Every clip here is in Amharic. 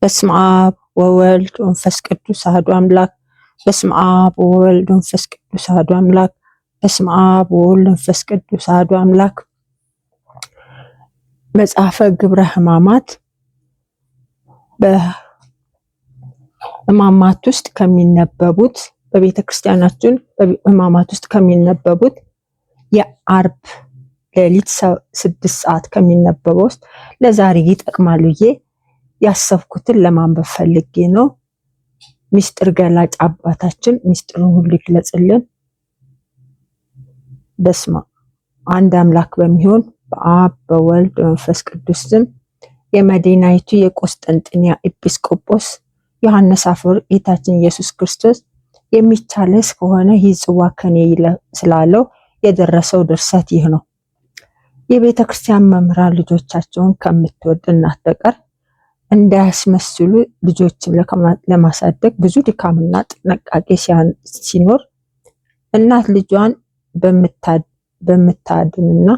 በስመ አብ ወወልድ ወመንፈስ ቅዱስ አሐዱ አምላክ። በስመ አብ ወወልድ ወመንፈስ ቅዱስ አሐዱ አምላክ። በስመ አብ ወወልድ ወመንፈስ ቅዱስ አሐዱ አምላክ። መጽሐፈ ግብረ ሕማማት በሕማማት ውስጥ ከሚነበቡት በቤተ ክርስቲያናችን ሕማማት ውስጥ ከሚነበቡት የአርብ ሌሊት 6 ሰዓት ከሚነበበው ውስጥ ለዛሬ ይጠቅማሉ ብዬ ያሰብኩትን ለማንበብ ፈልጌ ነው። ሚስጥር ገላጭ አባታችን ሚስጥሩን ሁሉ ይግለጽልን። በስመ አብ አንድ አምላክ በሚሆን በአብ በወልድ በመንፈስ ቅዱስ ስም የመዲናይቱ የቆስጠንጥንያ ኤጲስቆጶስ ዮሐንስ አፈወርቅ ጌታችን ኢየሱስ ክርስቶስ የሚቻለስ ከሆነ ይህ ጽዋ ከኔ ይለፍ ስላለው የደረሰው ድርሰት ይህ ነው። የቤተ ክርስቲያን መምህራን ልጆቻቸውን ከምትወድ እናት በቀር እንዳያስመስሉ ልጆችን ለማሳደግ ብዙ ድካምና ጥንቃቄ ሲኖር እናት ልጇን በምታድንና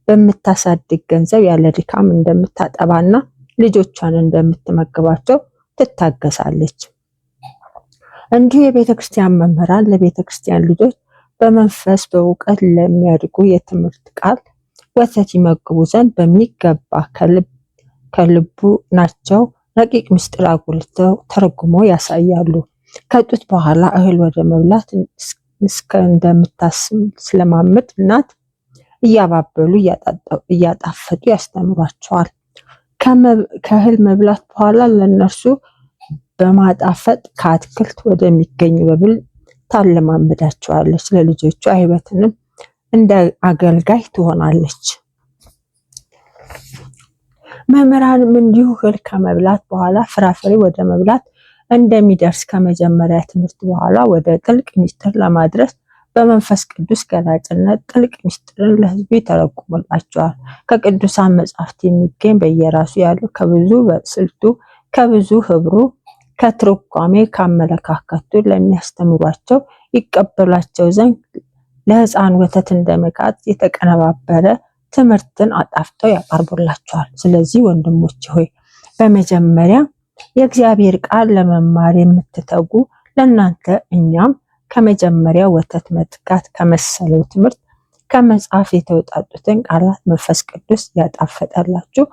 በምታሳድግ ገንዘብ ያለ ድካም እንደምታጠባና ልጆቿን እንደምትመግባቸው ትታገሳለች። እንዲሁ የቤተ ክርስቲያን መምህራን ለቤተ ክርስቲያን ልጆች በመንፈስ በእውቀት ለሚያድጉ የትምህርት ቃል ወተት ይመግቡ ዘንድ በሚገባ ከልቡ ናቸው ረቂቅ ምስጢር አጉልተው ተረጉሞ ያሳያሉ። ከጡት በኋላ እህል ወደ መብላት እንደምታስለማምድ እናት እያባበሉ እያጣፈጡ ያስተምሯቸዋል። ከእህል መብላት በኋላ ለነርሱ በማጣፈጥ ከአትክልት ወደሚገኝ መብል ታለማምዳቸዋለች። ለልጆቿ ሕይወትንም እንደ አገልጋይ ትሆናለች። መምህራንም እንዲሁ እህል ከመብላት በኋላ ፍራፍሬ ወደ መብላት እንደሚደርስ ከመጀመሪያ ትምህርት በኋላ ወደ ጥልቅ ምስጢር ለማድረስ በመንፈስ ቅዱስ ገላጭነት ጥልቅ ምስጢርን ለሕዝቡ ይተረጉምላቸዋል። ከቅዱሳን መጻሕፍት የሚገኝ በየራሱ ያሉ ከብዙ በስልቱ ከብዙ ህብሩ ከትርጓሜ ካመለካከቱ ለሚያስተምሯቸው ይቀበሏቸው ዘንድ ለሕፃን ወተት እንደመቃት የተቀነባበረ ትምህርትን አጣፍጠው ያቀርቡላቸዋል። ስለዚህ ወንድሞች ሆይ በመጀመሪያ የእግዚአብሔር ቃል ለመማር የምትተጉ ለእናንተ እኛም ከመጀመሪያ ወተት መጥጋት ከመሰለው ትምህርት ከመጽሐፍ የተውጣጡትን ቃላት መንፈስ ቅዱስ ያጣፈጠላችሁ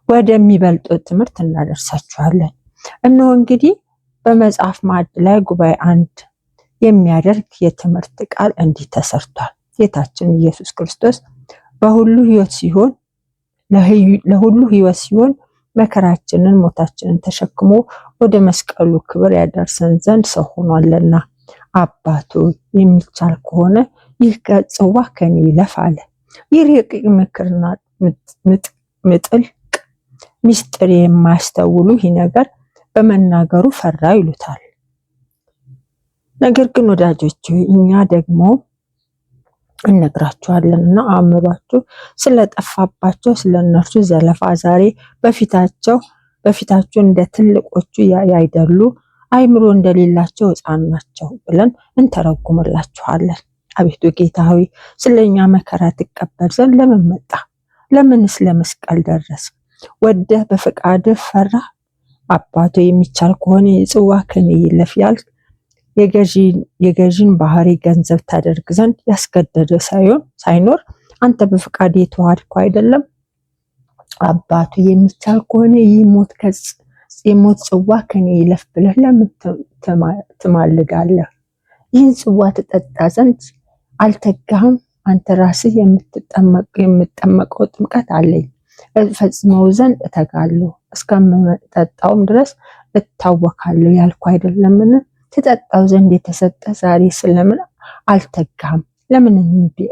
ወደሚበልጡት ትምህርት እናደርሳችኋለን። እነሆ እንግዲህ በመጽሐፍ ማዕድ ላይ ጉባኤ አንድ የሚያደርግ የትምህርት ቃል እንዲህ ተሰርቷል። ጌታችን ኢየሱስ ክርስቶስ ለሁሉ ሕይወት ሲሆን መከራችንን ሞታችንን ተሸክሞ ወደ መስቀሉ ክብር ያደርሰን ዘንድ ሰው ሆኗልና አባቱ የሚቻል ከሆነ ይህ ጽዋ ከኔ ይለፍ አለ። ይህ ረቂቅ ምክርና ጥልቅ ምስጢር የማያስተውሉ ይህ ነገር በመናገሩ ፈራ ይሉታል። ነገር ግን ወዳጆች እኛ ደግሞ እነግራችኋለን እና አእምሯችሁ ስለጠፋባቸው ስለነርሱ ዘለፋ ዛሬ በፊታቸው እንደ ትልቆቹ ያይደሉ አእምሮ እንደሌላቸው ሕፃን ናቸው ብለን እንተረጉምላችኋለን። አቤቱ ጌታ ሆይ ስለኛ መከራ ትቀበል ዘንድ ለምን መጣ? ለምንስ ለመስቀል ደረስ? ወደህ በፈቃድህ ፈራ? አባቶ የሚቻል ከሆነ የጽዋ ከኔ ይለፍ ያልክ የገዢን ባህሪ ገንዘብ ታደርግ ዘንድ ያስገደደ ሳይኖር አንተ በፈቃድ የተዋሃድከው አይደለም? አባቱ የሚቻል ከሆነ ይህ የሞት ጽዋ ከኔ ይለፍ ብለህ ለምን ትማልዳለህ? ይህን ጽዋ ትጠጣ ዘንድ አልተጋህም? አንተ ራስህ የምጠመቀው ጥምቀት አለኝ፣ እፈጽመው ዘንድ እተጋለሁ፣ እስከምጠጣውም ድረስ እታወካለሁ ያልኩ አይደለምን? ትጠጣው ዘንድ የተሰጠ ዛሬ ስለምን አልተጋህም?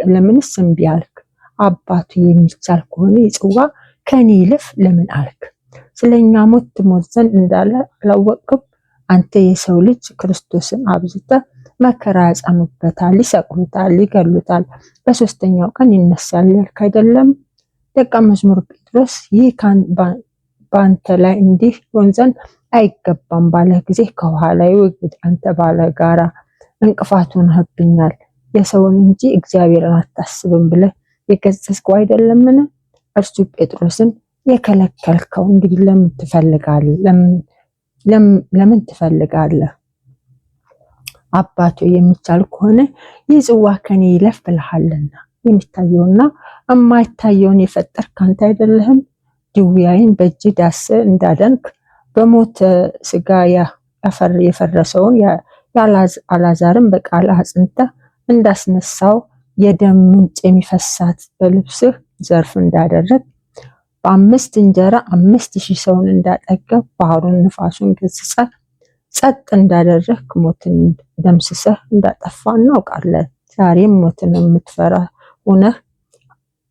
ለምንስ እምቢ አልክ? አባቱ የሚቻል ከሆነ የጽዋ ከኔ ይለፍ ለምን አልክ? ስለኛ ሞት ትሞት ዘንድ እንዳለ አላወቅም? አንተ የሰው ልጅ ክርስቶስን አብዝተህ መከራ ያጸኑበታል፣ ይሰቅሉታል፣ ይገሉታል፣ በሶስተኛው ቀን ይነሳል ያልክ አይደለም? ደቀ መዝሙር ጴጥሮስ ይህ በአንተ ላይ እንዲህ ይሆን ዘንድ አይገባም ባለህ ጊዜ ከኋላዬ ወግድ፣ አንተ ባለጋራ እንቅፋት ሆነህብኛል፣ የሰውን እንጂ እግዚአብሔርን አታስብም ብለህ የገሰጽከው አይደለምን? እርሱ ጴጥሮስን የከለከልከው እንግዲህ ለምን ትፈልጋለህ? ለምን ለምን ትፈልጋለህ? አባቶ የሚቻል ከሆነ ይህ ጽዋ ከኔ ይለፍ ብለሃልና። የሚታየውና የማይታየውን የፈጠርክ አንተ አይደለህም? ድውያይን በእጅ ዳስ እንዳደንክ በሞት ስጋ የፈረሰውን አልዓዛርን በቃል አጽንተ እንዳስነሳው የደም ምንጭ የሚፈሳት በልብስህ ዘርፍ እንዳደረግ በ5 እንጀራ 5000 ሰውን እንዳጠገብ ባህሩን ንፋሱን ገስጸህ ጸጥ እንዳደረግ ሞትን ደምስሰህ እንዳጠፋ እናውቃለን። ዛሬም ሞትን የምትፈራ ሆነህ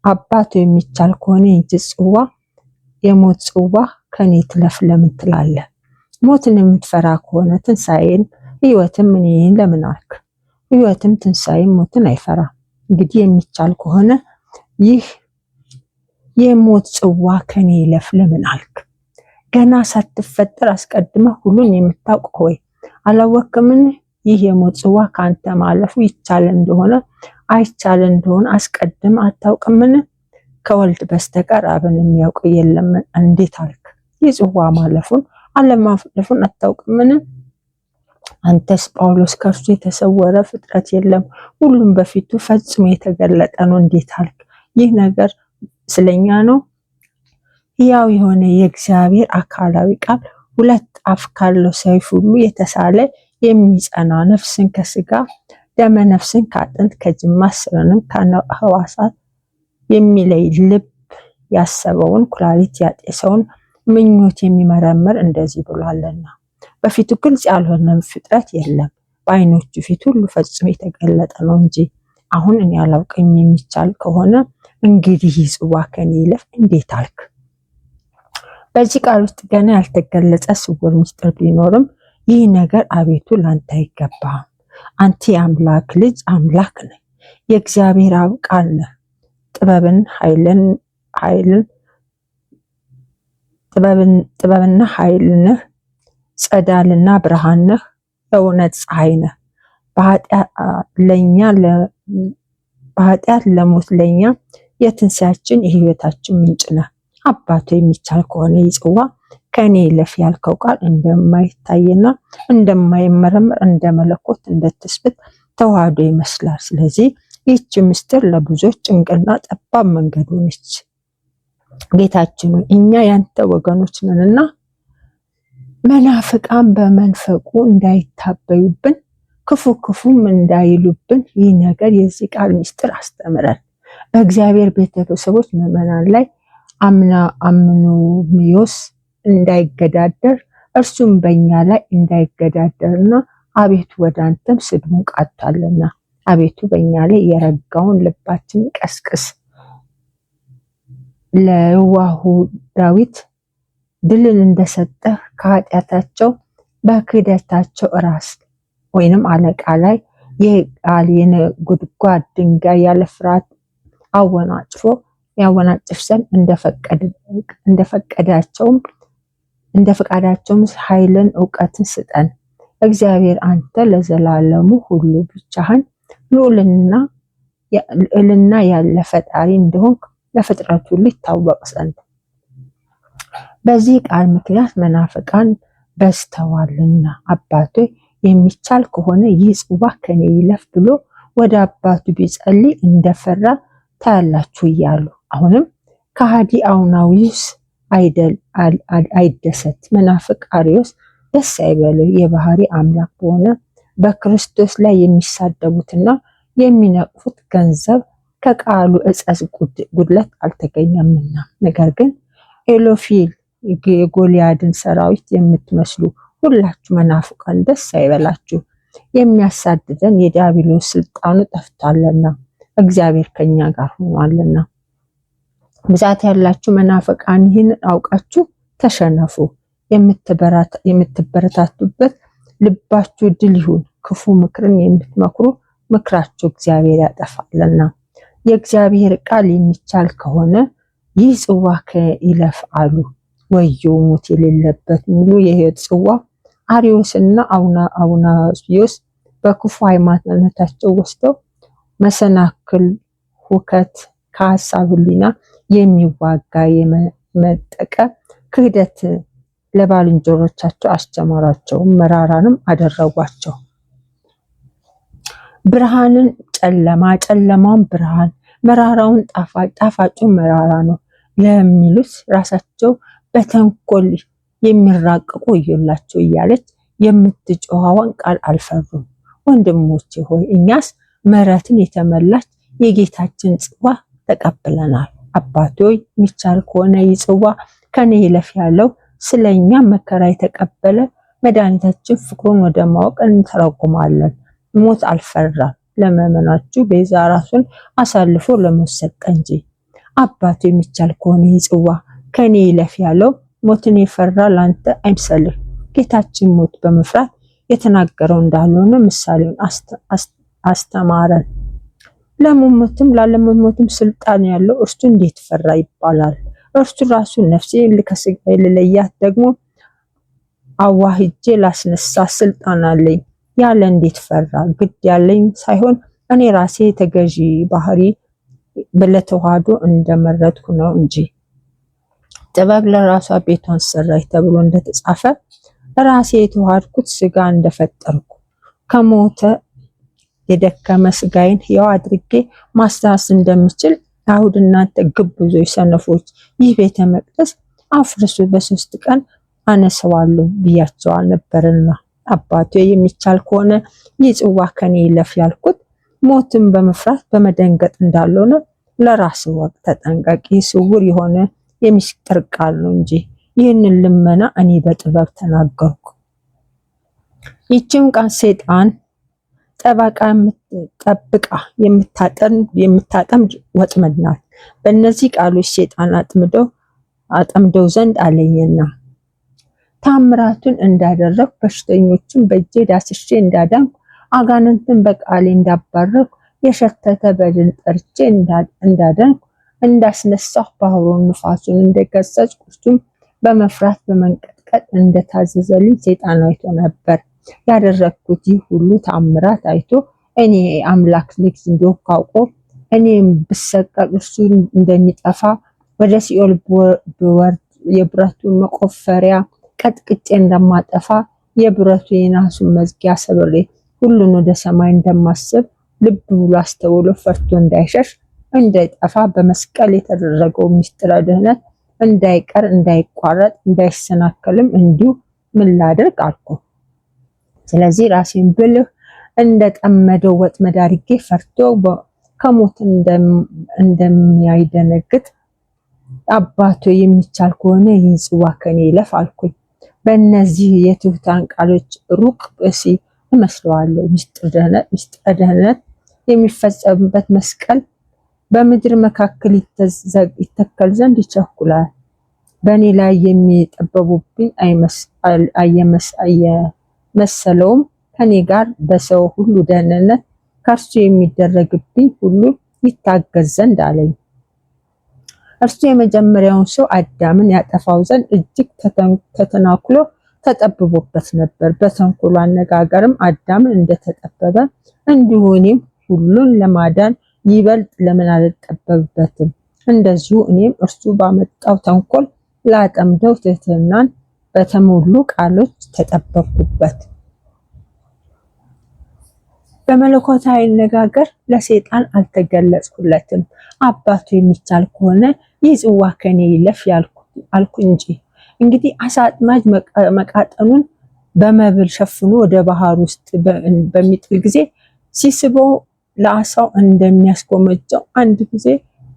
አባቱ የሚቻል ከሆነ ይህች ጽዋ የሞት ጽዋ ከኔ ትለፍ ለምን ትላለህ? ሞትን የምትፈራ ከሆነ ትንሣኤን ሕይወትም እኔን ለምን አልክ? ሕይወትም ትንሣኤም ሞትን አይፈራም። እንግዲህ የሚቻል ከሆነ ይህ የሞት ጽዋ ከኔ ይለፍ ለምን አልክ? ገና ሳትፈጠር አስቀድመህ ሁሉን የምታውቅ ሆይ አላወቅምን? ይህ የሞት ጽዋ ካንተ ማለፉ ይቻል እንደሆነ አይቻል እንደሆነ አስቀድመህ አታውቅምን? ከወልድ በስተቀር አብን የሚያውቅ የለም እንዴት አልክ? ይህ ጽዋ ማለፉን አለማለፉን አታውቅምን? አንተስ ጳውሎስ ከእርሱ የተሰወረ ፍጥረት የለም ሁሉም በፊቱ ፈጽሞ የተገለጠ ነው እንዴት አልክ? ይህ ነገር ስለኛ ነው። ሕያው የሆነ የእግዚአብሔር አካላዊ ቃል 2 አፍ ካለው ሰይፍ ሁሉ የተሳለ የሚጸና ነፍስን ከስጋ ደመ ነፍስን ከአጥንት ከጅማት ስርንም ከሕዋሳት የሚለይ ልብ ያሰበውን ኩላሊት ያጤሰውን ምኞት የሚመረምር እንደዚህ ብሏልና በፊቱ ግልጽ ያልሆነ ፍጥረት የለም በዓይኖቹ ፊት ሁሉ ፈጽሞ የተገለጠ ነው እንጂ። አሁን እኔ አላውቅም የሚቻል ከሆነ እንግዲህ ይህ ጽዋ ከኔ ይለፍ እንዴት አልክ? በዚህ ቃል ውስጥ ገና ያልተገለጸ ስውር ምስጢር ቢኖርም ይህ ነገር አቤቱ ላንተ አይገባም። አንተ የአምላክ ልጅ አምላክ ነህ፣ የእግዚአብሔር አብ ቃል ነህ። ጥበብና ኃይል ነህ፣ ጸዳልና ብርሃን ነህ፣ የእውነት ፀሐይ ነህ። በኃጢአት ለሞት ለኛ የትንሣኤያችን የሕይወታችን ምንጭ ነህ። አባቱ የሚቻል ከሆነ ይህ ጽዋ ከኔ ይለፍ ያልከው ቃል እንደማይታይና እንደማይመረመር እንደ መለኮት እንደ ትስብእት ተዋህዶ ይመስላል። ስለዚህ ይህች ምስጢር ለብዙዎች ጭንቅና ጠባብ መንገድ ሆነች። ጌታችን እኛ ያንተ ወገኖች ነንና መናፍቃን በመንፈቁ እንዳይታበዩብን ክፉም እንዳይሉብን ይህ ነገር የዚህ ቃል ምስጢር አስተምረን። በእግዚአብሔር ቤተሰቦች ምዕመናን ላይ አምኖሚዮስ እንዳይገዳደር እርሱም በእኛ ላይ እንዳይገዳደርና አቤቱ ወደ አንተም ስድቡን ቃቷልና አቤቱ በእኛ ላይ የረጋውን ልባችን ቀስቅስ። ለዋሁ ዳዊት ድልን እንደሰጠህ ከኃጢአታቸው በክህደታቸው ራስ ወይንም አለቃ ላይ የቃል የነጎድጓድ ድንጋይ ያለ ፍርሃት ያወናጭፍ ዘንድ እንደ ፈቃዳቸውም ኃይልን እውቀትን ስጠን። እግዚአብሔር አንተ ለዘላለሙ ሁሉ ብቻህን ልዕልና ያለ ፈጣሪ እንደሆንክ ለፍጥረቱ ሁሉ ይታወቅ ዘንድ። በዚህ ቃል ምክንያት መናፍቃን በዝተዋልና አባቶ የሚቻል ከሆነ ይህ ጽዋ ከኔ ይለፍ ብሎ ወደ አባቱ ቢጸልይ እንደፈራ ታያላችሁ እያሉ አሁንም ከሃዲ አውናዊስ አይደሰት፣ መናፍቅ አርዮስ ደስ አይበለው። የባህሪ አምላክ በሆነ በክርስቶስ ላይ የሚሳደቡትና የሚነቅፉት ገንዘብ ከቃሉ እጸጽ ጉድለት አልተገኘምና። ነገር ግን ኤሎፊል የጎልያድን ሰራዊት የምትመስሉ ሁላችሁ መናፍቃን ደስ አይበላችሁ፣ የሚያሳድደን የዲያብሎስ ስልጣኑ ጠፍቷልና እግዚአብሔር ከኛ ጋር ሆኗልና። ብዛት ያላችሁ መናፍቃን ይህን አውቃችሁ ተሸነፉ። የምትበረታቱበት ልባችሁ ድል ይሁን። ክፉ ምክርን የምትመክሩ ምክራችሁ እግዚአብሔር ያጠፋልና። የእግዚአብሔር ቃል የሚቻል ከሆነ ይህ ጽዋ ከይለፍ አሉ። ወዮ ሞት የሌለበት ሙሉ የሕይወት ጽዋ አርዮስና አውናስዮስ በክፉ ሃይማኖታቸው ወስደው መሰናክል ሁከት ከሀሳብ ሕሊና የሚዋጋ የመጠቀ ክህደት ለባልንጀሮቻቸው አስተማሯቸው፣ መራራንም አደረጓቸው። ብርሃንን ጨለማ፣ ጨለማውን ብርሃን፣ መራራውን ጣፋጭ፣ ጣፋጩን መራራ ነው ለሚሉት ራሳቸው በተንኮል የሚራቀቁ እዩላቸው እያለች የምትጮኸውን ቃል አልፈሩም። ወንድሞቼ ሆይ እኛስ ምሕረትን የተመላች የጌታችን ጽዋ ተቀብለናል። አባቴ ሆይ የሚቻል ከሆነ ይህ ጽዋ ከኔ ይለፍ ያለው ስለኛ መከራ የተቀበለ መድኃኒታችን ፍቅሩን ወደ ማወቅ እንተረጉማለን። ሞት አልፈራም፣ ለምእመናችሁ ቤዛ ራሱን አሳልፎ ለሞት ሰጠ እንጂ። አባቴ የሚቻል ከሆነ ይህ ጽዋ ከኔ ይለፍ ያለው ሞትን የፈራ ላንተ አይምሰልህ። ጌታችን ሞት በመፍራት የተናገረው እንዳልሆነ ምሳሌውን አስተማረን። ለመሞትም ላለመሞትም ስልጣን ያለው እርሱ እንዴት ፈራ ይባላል? እርሱ ራሱ ነፍሴን ከሥጋዬ ልለያት ደግሞ አዋህጄ ላስነሳ ስልጣን አለኝ ያለ እንዴት ፈራ? ግድ ያለኝ ሳይሆን እኔ ራሴ ተገዢ ባህሪ ለተዋህዶ እንደመረጥኩ ነው እንጂ። ጥበብ ለራሷ ቤቷን ሰራች ተብሎ እንደተጻፈ ራሴ የተዋሃድኩት ስጋ እንደፈጠርኩ ከሞተ የደከመ ስጋዬን ሕያው አድርጌ ማስታወስ እንደምችል አይሁድ እናንተ ግብዞች ሰነፎች ይህ ቤተ መቅደስ አፍርሱ በ3 ቀን አነሳዋለሁ ብያቸዋል ነበርና። አባቴ የሚቻል ከሆነ ይህ ጽዋ ከኔ ይለፍ ያልኩት ሞትን በመፍራት በመደንገጥ እንዳልሆነ ለራስ ወቅ ተጠንቀቂ። ስውር የሆነ የሚስጥር ቃል ነው እንጂ ይህንን ልመና እኔ በጥበብ ተናገርኩ። ይህችም ቃል ሰይጣን ጠበቃ ጠብቃ የምታጠምድ ወጥመድ ናት። በእነዚህ ቃሎች ሰይጣን አጠምደው ዘንድ አለኝና ታምራቱን እንዳደረግኩ በሽተኞችን በእጄ ዳስሼ እንዳዳንኩ አጋንንትን በቃሌ እንዳባረኩ የሸተተ በድን ጠርቼ እንዳደንኩ እንዳስነሳሁ ባህሩን ንፋሱን እንደገሰጽኩ እርሱም በመፍራት በመንቀጥቀጥ እንደታዘዘልኝ ሰይጣን አይቶ ነበር። ያደረግኩት ይህ ሁሉ ታምራት አይቶ እኔ አምላክ ልጅ እንደሆንኩ አውቆ እኔም ብሰቀል እርሱ እንደሚጠፋ ወደ ሲኦል ብወርድ የብረቱን መቆፈሪያ ቀጥቅጬ እንደማጠፋ የብረቱ የናሱን መዝጊያ ሰብሬ ሁሉን ወደ ሰማይ እንደማስብ ልብ ብሎ አስተውሎ ፈርቶ እንዳይሸሽ እንዳይጠፋ በመስቀል የተደረገው ምስጢረ ድህነት እንዳይቀር እንዳይቋረጥ እንዳይሰናከልም እንዲሁ ምን ላድርግ አልኩ። ስለዚህ ራሴን ብልህ እንደጠመደው ወጥመድ አድርጌ ፈርቶ ከሞት እንደሚያይደነግጥ አባቶ የሚቻል ከሆነ ይህ ጽዋ ከኔ ይለፍ አልኩኝ። በእነዚህ የትሑታን ቃሎች ሩቅ ብእሲ እመስለዋለሁ። ምስጢረ ድህነት የሚፈጸምበት መስቀል በምድር መካከል ይተከል ዘንድ ይቸኩላል። በእኔ ላይ የሚጠበቡብኝ መሰለውም ከኔ ጋር በሰው ሁሉ ደህንነት ከእርሱ የሚደረግብኝ ሁሉ ይታገዝ ዘንድ አለኝ። እርሱ የመጀመሪያውን ሰው አዳምን ያጠፋው ዘንድ እጅግ ተተናክሎ ተጠብቦበት ነበር። በተንኮሉ አነጋገርም አዳምን እንደተጠበበ እንዲሁ እኔም ሁሉን ለማዳን ይበልጥ ለምን አልጠበብበትም? እንደዚሁ እኔም እርሱ ባመጣው ተንኮል ላጠምደው ትህትናን በተሞሉ ቃሎች ተጠበቅኩበት። በመለኮታዊ አነጋገር ለሰይጣን አልተገለጽኩለትም። አባቱ የሚቻል ከሆነ ይህ ጽዋ ከኔ ይለፍ አልኩ እንጂ። እንግዲህ አሳ አጥማጅ መቃጠኑን በመብል ሸፍኖ ወደ ባህር ውስጥ በሚጥል ጊዜ ሲስበው ለአሳው እንደሚያስጎመጀው አንድ ጊዜ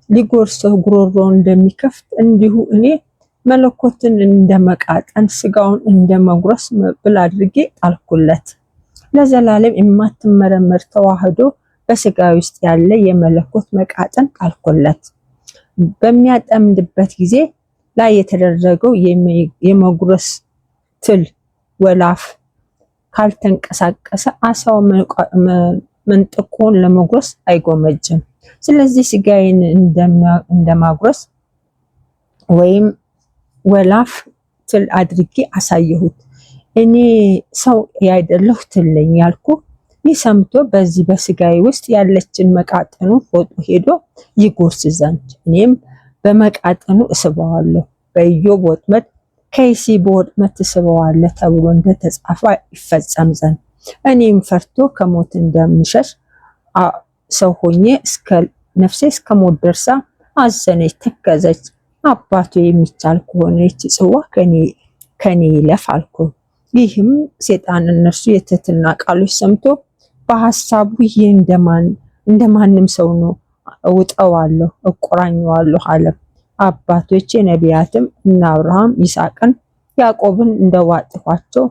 ሊጎርሰው ጉሮሮውን እንደሚከፍት እንዲሁ እኔ መለኮትን እንደመቃጠን ስጋውን እንደመጉረስ መብል አድርጌ ጣልኩለት። ለዘላለም የማትመረመር ተዋህዶ በስጋ ውስጥ ያለ የመለኮት መቃጠን ጣልኩለት። በሚያጠምድበት ጊዜ ላይ የተደረገው የመጉረስ ትል ወላፍ ካልተንቀሳቀሰ አሳው መንጥቆን ለመጉረስ አይጎመጅም። ስለዚህ ስጋዬን እንደማጉረስ ወይም ወላፍ ትል አድርጌ አሳየሁት። እኔ ሰው ያይደለሁ ትል ነኝ ያልኩ ይህ ሰምቶ በዚህ በስጋዬ ውስጥ ያለችን መቃጠኑ ፎጦ ሄዶ ይጎርስ ዘንድ እኔም በመቃጠኑ እስበዋለሁ። በኢዮብ ወጥመድ ከይሲ በወጥመድ ትስበዋለህ ተብሎ እንደተጻፈ ይፈጸም ዘንድ እኔም ፈርቶ ከሞት እንደምሸሽ ሰው ሆኜ ነፍሴ እስከ ሞት ደርሳ አዘነች፣ ተከዘች። አባቱ የሚቻል ከሆነ ይህች ጽዋ ከኔ ይለፍ አልኩ። ይህም ሰይጣን እነርሱ የትህትና ቃሎች ሰምቶ በሐሳቡ ይህ እንደማንም ሰው ነው፣ እውጠዋለሁ፣ እቆራኘዋለሁ አለ። አባቶቼ ነቢያትም እነ አብርሃም፣ ይስሐቅን፣ ያዕቆብን እንደዋጥኋቸው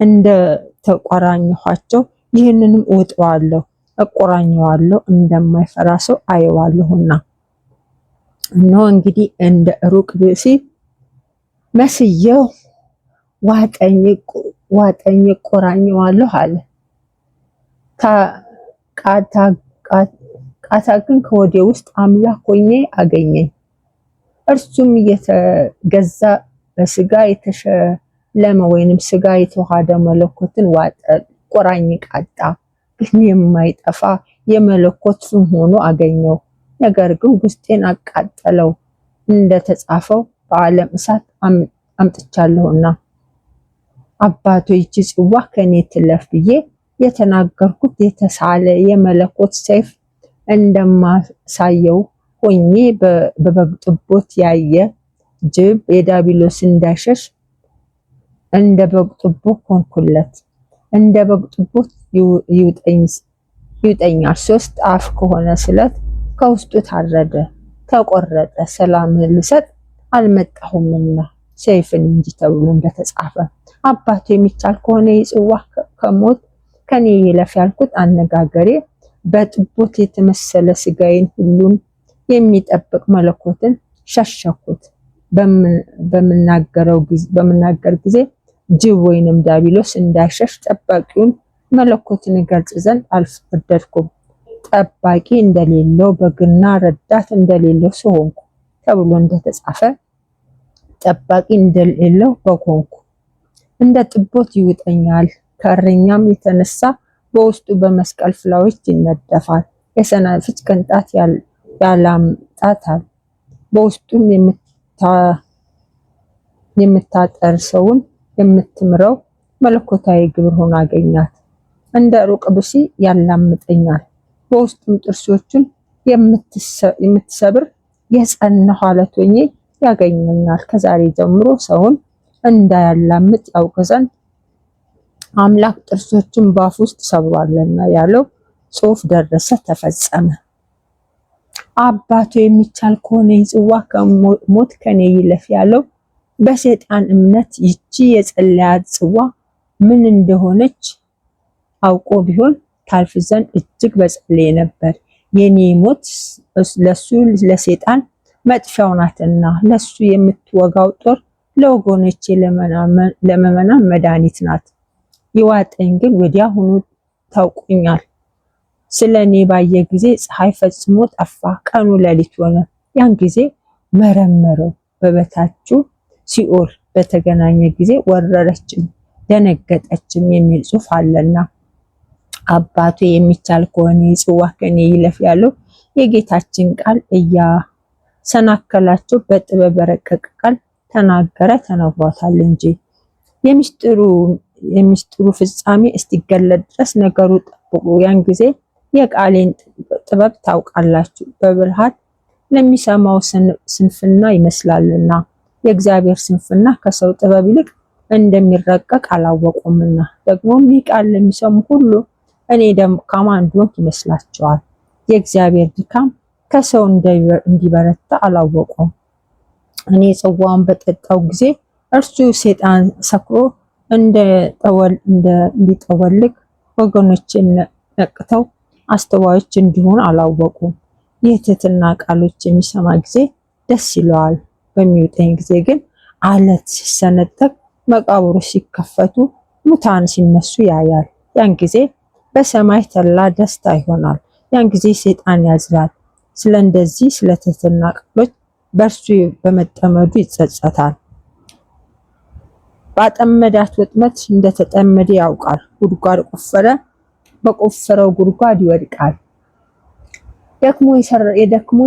እንደተቆራኘኋቸው ይህንንም እውጠዋለሁ፣ እቆራኘዋለሁ፣ እንደማይፈራ ሰው አየዋለሁና። እነሆ እንግዲህ እንደ ሩቅ ብእሲ መስየው ዋጠኝ እቆራኘዋለሁ አለ። ቃታ ግን ከወዴ ውስጥ አምላክ ሆኜ አገኘኝ። እርሱም የተገዛ በስጋ የተሸለመ ወይንም ስጋ የተዋሃደ መለኮትን ዋጠ። ቆራኝ ቃጣ ግን የማይጠፋ የመለኮት ፍም ሆኖ አገኘው። ነገር ግን ውስጤን አቃጠለው፣ እንደተጻፈው በዓለም እሳት አምጥቻለሁና። አባቶ ይህች ጽዋ ከኔ ትለፍ ብዬ የተናገርኩት የተሳለ የመለኮት ሰይፍ እንደማሳየው ሆኜ በበግ ጥቦት ያየ ጅብ የዲያብሎስ እንዳይሸሽ እንደ በግ ጥቦት ሆንኩለት። እንደ በግ ጥቦት ይውጠኛል። 3 አፍ ከሆነ ስለት ከውስጡ ታረደ፣ ተቆረጠ። ሰላምን ልሰጥ አልመጣሁምና ሰይፍን እንጂ ተብሎ እንደተጻፈ። አባቱ የሚቻል ከሆነ የጽዋ ከሞት ከኔ ይለፍ ያልኩት አነጋገሬ በጥቦት የተመሰለ ስጋዬን ሁሉን የሚጠብቅ መለኮትን ሸሸኩት። በምናገር ጊዜ ጅብ ወይንም ዲያብሎስ እንዳይሸሽ ጠባቂውን መለኮትን እገልጽ ዘንድ አልወደድኩም። ጠባቂ እንደሌለው በግና ረዳት እንደሌለው ሰው ሆንኩ ተብሎ እንደተጻፈ ጠባቂ እንደሌለው በግ ሆንኩ። እንደ ጥቦት ይውጠኛል፣ ከእረኛም የተነሳ በውስጡ በመስቀል ፍላዎች ይነደፋል። የሰናፍጭ ቅንጣት ያላምጣታል። በውስጡም የምታጠርሰውን የምትምረው መለኮታዊ ግብር ሆኖ አገኛት። እንደ ሩቅ ብእሲ ያላምጠኛል። በውስጡም ጥርሶቹን የምትሰብር የጸናሁ ዓለት ሆኜ ያገኘኛል። ከዛሬ ጀምሮ ሰውን እንዳያላምጥ ያውቅ ዘንድ አምላክ ጥርሶቹን በአፍ ውስጥ ሰብሯልና ያለው ጽሑፍ ደረሰ፣ ተፈጸመ። አባቱ የሚቻል ከሆነ የጽዋ ከሞት ከኔ ይለፍ ያለው በሰይጣን እምነት ይቺ የጸለያት ጽዋ ምን እንደሆነች አውቆ ቢሆን ታልፍ ዘንድ እጅግ በጸለየ ነበር። የኔ ሞት ለሱ ለሰይጣን መጥፊያው ናትና፣ ለሱ የምትወጋው ጦር ለወገኖቼ ለመመናን መድኃኒት ናት። ይዋጠኝ ግን ወዲያውኑ ታውቁኛል። ስለ እኔ ባየ ጊዜ ፀሐይ ፈጽሞ ጠፋ፣ ቀኑ ሌሊት ሆነ። ያን ጊዜ መረመረው፣ በበታቹ ሲኦል በተገናኘ ጊዜ ወረረችም ደነገጠችም የሚል ጽሑፍ አለና። አባቱ የሚቻል ከሆነ የጽዋ ከኔ ይለፍ ያለው የጌታችን ቃል እያሰናከላቸው በጥበብ በረቀቀ ቃል ተናገረ፣ ተነግሯታል እንጂ። የሚስጥሩ ፍጻሜ እስቲገለጥ ድረስ ነገሩ ጠብቁ። ያን ጊዜ የቃሌን ጥበብ ታውቃላችሁ። በብልሃት ለሚሰማው ስንፍና ይመስላልና የእግዚአብሔር ስንፍና ከሰው ጥበብ ይልቅ እንደሚረቀቅ አላወቁምና። ደግሞም ይህ ቃል ለሚሰሙ ሁሉ እኔ ደካማ እንደሆንኩ ይመስላቸዋል። የእግዚአብሔር ድካም ከሰው እንዲበረታ አላወቁም። እኔ ጽዋውን በጠጣው ጊዜ እርሱ ሰይጣን ሰክሮ እንዲጠወልግ ወገኖችን ነቅተው አስተዋዮች እንዲሆኑ አላወቁም። የትህትና ቃሎች የሚሰማ ጊዜ ደስ ይለዋል። በሚውጠኝ ጊዜ ግን አለት ሲሰነጠቅ፣ መቃብሮች ሲከፈቱ፣ ሙታን ሲነሱ ያያል። ያን ጊዜ በሰማይ ተድላ ደስታ ይሆናል። ያን ጊዜ ሰይጣን ያዝናል። ስለዚህ ስለ ትህትና ቃሎች በእርሱ በመጠመዱ ይጸጸታል። ባጠመዳት ወጥመድ እንደተጠመደ ያውቃል። ጉድጓድ ቆፈረ፣ በቆፈረው ጉድጓድ ይወድቃል። ደክሞ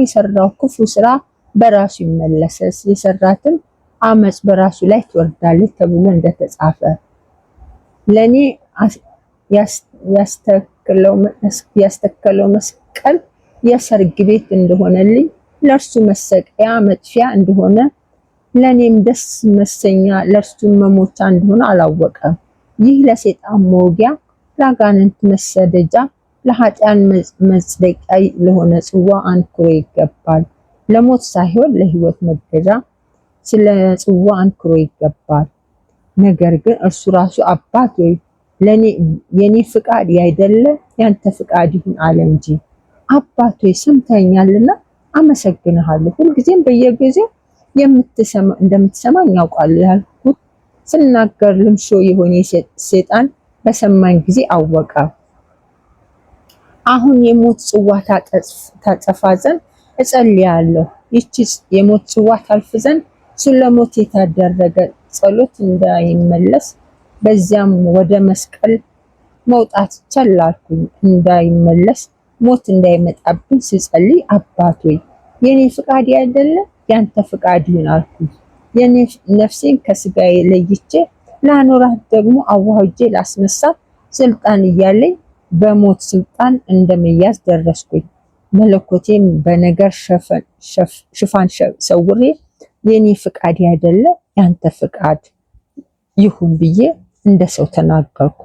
የሰራው ክፉ ስራ በራሱ ይመለሳል። የሰራትን አመጽ በራሱ ላይ ትወርዳለች ተብሎ እንደተጻፈ ለኔ ያስተከለው መስቀል የሰርግ ቤት እንደሆነልኝ ለእርሱ መሰቀያ መጥፊያ እንደሆነ ለኔም ደስ መሰኛ ለእርሱም መሞቻ እንደሆነ አላወቀም። ይህ ለሰይጣን መውጊያ፣ ለአጋንንት መሰደጃ፣ ለኃጢአን መጽደቂያ ለሆነ ጽዋ አንክሮ ይገባል። ለሞት ሳይሆን ለሕይወት መገዣ ስለ ጽዋ አንክሮ ይገባል። ነገር ግን እርሱ ራሱ አባት ሆይ የኔ ፍቃድ ያይደለ ያንተ ፍቃድ ይሁን አለ እንጂ። አባት ሆይ ሰምተኸኛልና አመሰግንሃለሁ። ሁልጊዜም በየጊዜው እንደምትሰማኝ ያውቃለሁ ያልኩት ስናገር ልምሾ የሆነ ሰይጣን በሰማኝ ጊዜ አወቀ። አሁን የሞት ጽዋ ታጠፋ ዘንድ እጸልያለሁ። ይቺ የሞት ጽዋ ታልፍ ዘንድ ስለ ሞት የተደረገ ጸሎት እንዳይመለስ በዚያም ወደ መስቀል መውጣት ቸላልኩኝ። እንዳይመለስ ሞት እንዳይመጣብኝ ስጸልይ አባት ሆይ የኔ ፍቃድ አይደለ ያንተ ፍቃድ ይሁን አልኩኝ። የኔ ነፍሴን ከስጋዬ ለይቼ ላኖራት ደግሞ አዋህጄ ላስነሳት ስልጣን እያለኝ በሞት ስልጣን እንደመያዝ ደረስኩኝ። መለኮቴም በነገር ሽፋን ሰውሬ የኔ ፍቃድ አይደለ ያንተ ፍቃድ ይሁን ብዬ እንደ ሰው ተናገርኩ።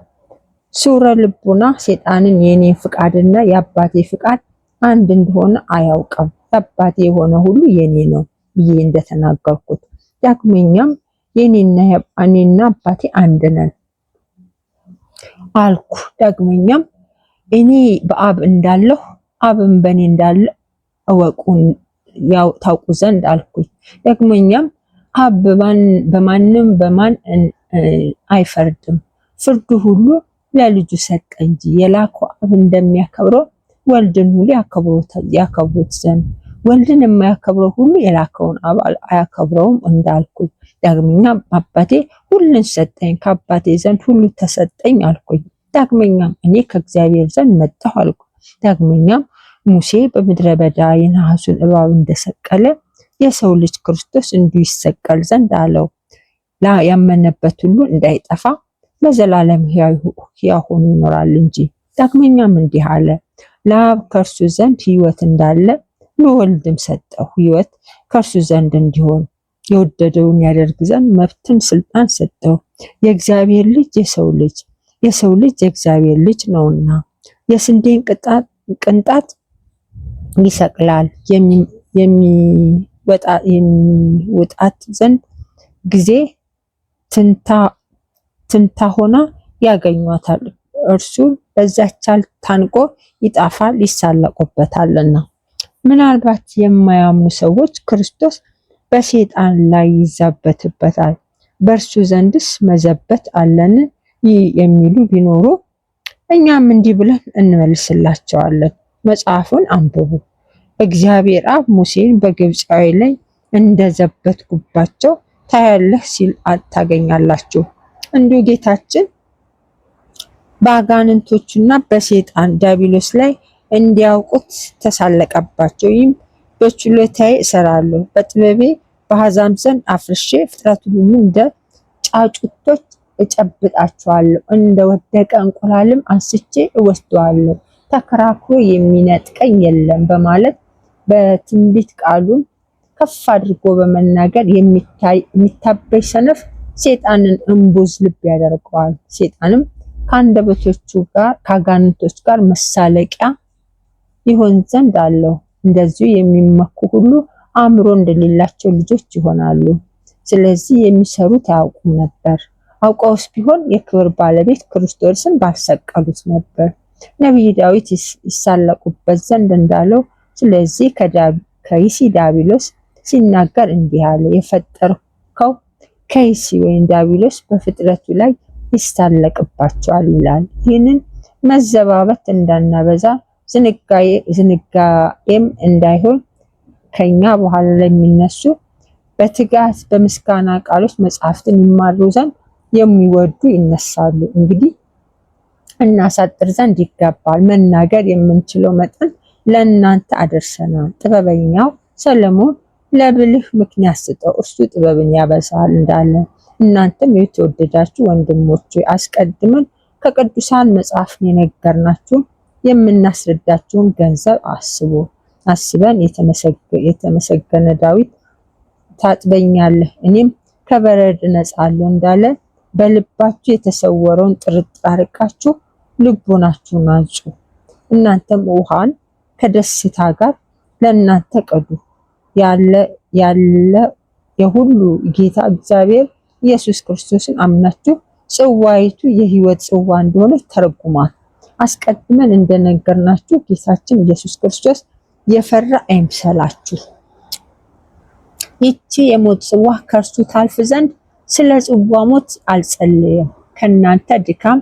ሱረ ልቡና ሰይጣንን የኔ ፍቃድና የአባቴ ፍቃድ አንድ እንደሆነ አያውቅም። የአባቴ የሆነ ሁሉ የኔ ነው ብዬ እንደተናገርኩት ዳግመኛም እኔና አባቴ አንድ ነን አልኩ። ዳግመኛም እኔ በአብ እንዳለሁ አብን በእኔ እንዳለ እወቁን ታውቁ ዘንድ አልኩኝ። ዳግመኛም አብ በማንም በማን አይፈርድም፣ ፍርዱ ሁሉ ለልጁ ሰጠ እንጂ የላከው አብ እንደሚያከብረው ወልድን ሁሉ ያከብሩት ዘንድ ወልድን የማያከብረው ሁሉ የላከውን አብ አያከብረውም እንዳልኩኝ። ዳግመኛም አባቴ ሁሉን ሰጠኝ፣ ከአባቴ ዘንድ ሁሉ ተሰጠኝ አልኩኝ። ዳግመኛም እኔ ከእግዚአብሔር ዘንድ መጣሁ አልኩ። ዳግመኛም ሙሴ በምድረ በዳ የነሐሱን እባብ እንደሰቀለ የሰው ልጅ ክርስቶስ እንዲሁ ይሰቀል ዘንድ አለው። ያመነበት ሁሉ እንዳይጠፋ ለዘላለም ሕያው ሆኖ ይኖራል እንጂ። ዳግመኛም እንዲህ አለ፣ ለአብ ከእርሱ ዘንድ ሕይወት እንዳለ ለወልድም ሰጠው፣ ሕይወት ከእርሱ ዘንድ እንዲሆን የወደደውን ያደርግ ዘንድ መብትን ስልጣን ሰጠው። የእግዚአብሔር ልጅ የሰው ልጅ የእግዚአብሔር ልጅ ነውና የስንዴን ቅንጣት ይሰቅላል የሚወጣት ዘንድ ጊዜ ትንታ ሆና ያገኟታል። እርሱ በዛቻል ታንቆ ይጣፋል ይሳለቁበታልና። ምናልባት የማያምኑ ሰዎች ክርስቶስ በሰይጣን ላይ ይዛበትበታል፣ በእርሱ ዘንድስ መዘበት አለን የሚሉ ቢኖሩ እኛም እንዲህ ብለን እንመልስላቸዋለን። መጽሐፉን አንብቡ። እግዚአብሔር አብ ሙሴን በግብፃዊ ላይ እንደዘበትኩባቸው ታያለህ ሲል ታገኛላችሁ። እንዲሁ ጌታችን በአጋንንቶችና በሰይጣን ዲያብሎስ ላይ እንዲያውቁት ተሳለቀባቸው። ይህም በችሎታዬ እሰራለሁ፣ በጥበቤ በአሕዛብ ዘንድ አፍርሼ ፍጥረቱን ሁሉ እንደ ጫጩቶች እጨብጣቸዋለሁ፣ እንደ ወደቀ እንቁላልም አንስቼ እወስደዋለሁ፣ ተከራክሮ የሚነጥቀኝ የለም በማለት በትንቢት ቃሉን ከፍ አድርጎ በመናገር የሚታበይ ሰነፍ ሰይጣንን እምቡዝ ልብ ያደርገዋል። ሰይጣንም ከአንደበቶቹ ጋር ከአጋንንቶች ጋር መሳለቂያ ይሆን ዘንድ አለው። እንደዚሁ የሚመኩ ሁሉ አእምሮ እንደሌላቸው ልጆች ይሆናሉ። ስለዚህ የሚሰሩት አያውቁም ነበር። አውቀውስ ቢሆን የክብር ባለቤት ክርስቶስን ባልሰቀሉት ነበር። ነቢይ ዳዊት ይሳለቁበት ዘንድ እንዳለው ስለዚህ ከይሲ ዲያብሎስ ሲናገር እንዲህ አለ፣ የፈጠርከው ከይሲ ወይም ዲያብሎስ በፍጥረቱ ላይ ይሳለቅባቸዋል ይላል። ይህንን መዘባበት እንዳናበዛ ዝንጋኤም እንዳይሆን ከኛ በኋላ ለሚነሱ በትጋት በምስጋና ቃሎች መጽሐፍትን ይማሩ ዘንድ የሚወዱ ይነሳሉ። እንግዲህ እናሳጥር ዘንድ ይገባል። መናገር የምንችለው መጠን ለእናንተ አደርሰናል። ጥበበኛው ሰለሞን ለብልህ ምክንያት ስጠው፣ እርሱ ጥበብን ያበዛል እንዳለ። እናንተም የተወደዳችሁ ወንድሞች አስቀድመን ከቅዱሳን መጽሐፍ የነገርናችሁ የምናስረዳችሁን ገንዘብ አስበን የተመሰገነ ዳዊት ታጥበኛለህ እኔም ከበረድ እነጻለሁ እንዳለ በልባችሁ የተሰወረውን ጥርጥር አርቃችሁ ልቦናችሁን አንጹ። እናንተም ውሃን ከደስታ ጋር ለእናንተ ቅዱ። ያለ የሁሉ ጌታ እግዚአብሔር ኢየሱስ ክርስቶስን አምናችሁ ጽዋይቱ የሕይወት ጽዋ እንደሆነ ተረጉሟል። አስቀድመን እንደነገርናችሁ ጌታችን ኢየሱስ ክርስቶስ የፈራ አይምሰላችሁ። ይቺ የሞት ጽዋ ከእርሱ ታልፍ ዘንድ ስለ ጽዋ ሞት አልጸለየም። ከእናንተ ድካም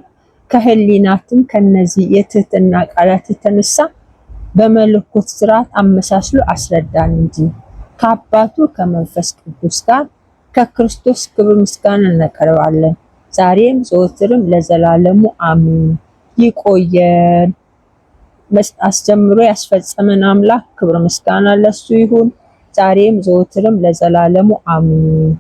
ከህሊናትም ከነዚህ የትህትና ቃላት የተነሳ በመለኮት ስርዓት አመሳስሎ አስረዳን እንጂ ከአባቱ ከመንፈስ ቅዱስ ጋር ከክርስቶስ ክብር ምስጋና እናቀርባለን። ዛሬም ዘወትርም ለዘላለሙ አሜን። ይቆየን። አስጀምሮ ያስፈጸመን አምላክ ክብር ምስጋና ለሱ ይሁን። ዛሬም ዘወትርም ለዘላለሙ አሜን።